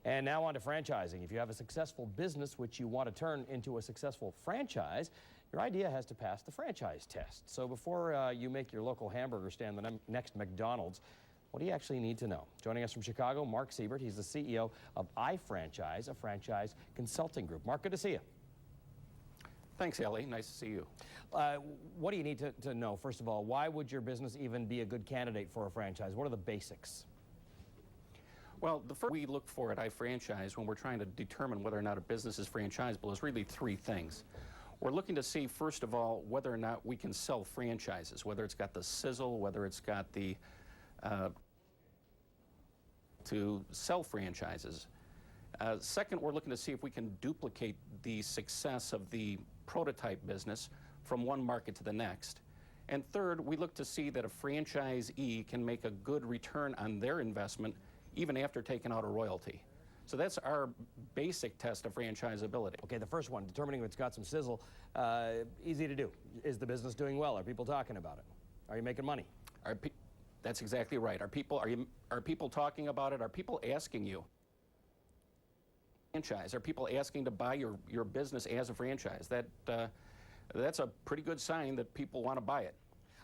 And now on to franchising. If you have a successful business which you want to turn into a successful franchise, your idea has to pass the franchise test. So before you make your local hamburger stand the next McDonald's, what do you actually need to know? Joining us from Chicago, Mark Siebert. He's the CEO of iFranchise, a franchise consulting group. Mark, good to see you. Thanks, Ellie. Nice to see you. What do you need to know? First of all, why would your business even be a good candidate for a franchise? What are the basics? Well, the first we look for at iFranchise when we're trying to determine whether or not a business is franchisable is really three things. We're looking to see, first of all, whether or not we can sell franchises, whether it's got the sizzle, whether it's got the to sell franchises. Second, we're looking to see if we can duplicate the success of the prototype business from one market to the next. And third, we look to see that a franchisee can make a good return on their investment even after taking out a royalty. So that's our basic test of franchisability. Okay, the first one, determining if it's got some sizzle, easy to do. Is the business doing well? Are people talking about it? Are you making money? That's exactly right. Are people talking about it? Are people asking you? Franchise? Are people asking to buy your business as a franchise? That's a pretty good sign that people want to buy it.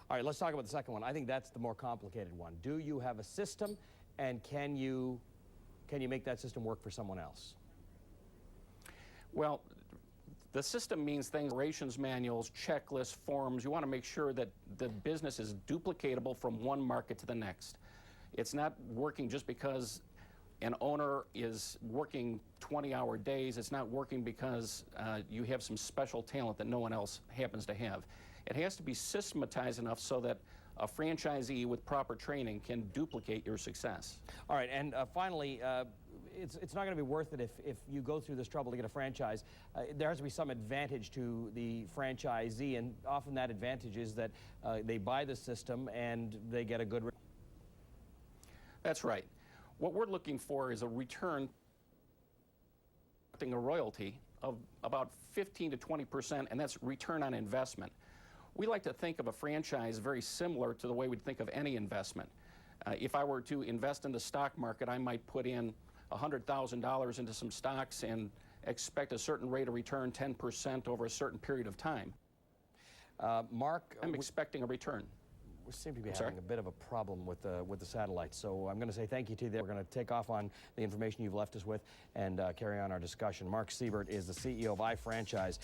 All right, let's talk about the second one. I think that's the more complicated one. Do you have a system, and can you make that system work for someone else? Well, the system means things, operations manuals, checklists, forms. You want to make sure that the business is duplicatable from one market to the next. It's not working just because an owner is working 20-hour days. It's not working because you have some special talent that no one else happens to have. It has to be systematized enough so that a franchisee with proper training can duplicate your success. All right, and finally, it's not going to be worth it if you go through this trouble to get a franchise. There has to be some advantage to the franchisee, and often that advantage is that they buy the system and they get a good... That's right. What we're looking for is a return, a royalty of about 15 to 20%, and that's return on investment. We like to think of a franchise very similar to the way we'd think of any investment. If I were to invest in the stock market, I might put in $100,000 into some stocks and expect a certain rate of return, 10% over a certain period of time. Mark, I'm expecting a return. We seem to be having a bit of a problem with the satellite, so I'm going to say thank you to you. We're going to take off on the information you've left us with and carry on our discussion. Mark Siebert is the CEO of iFranchise.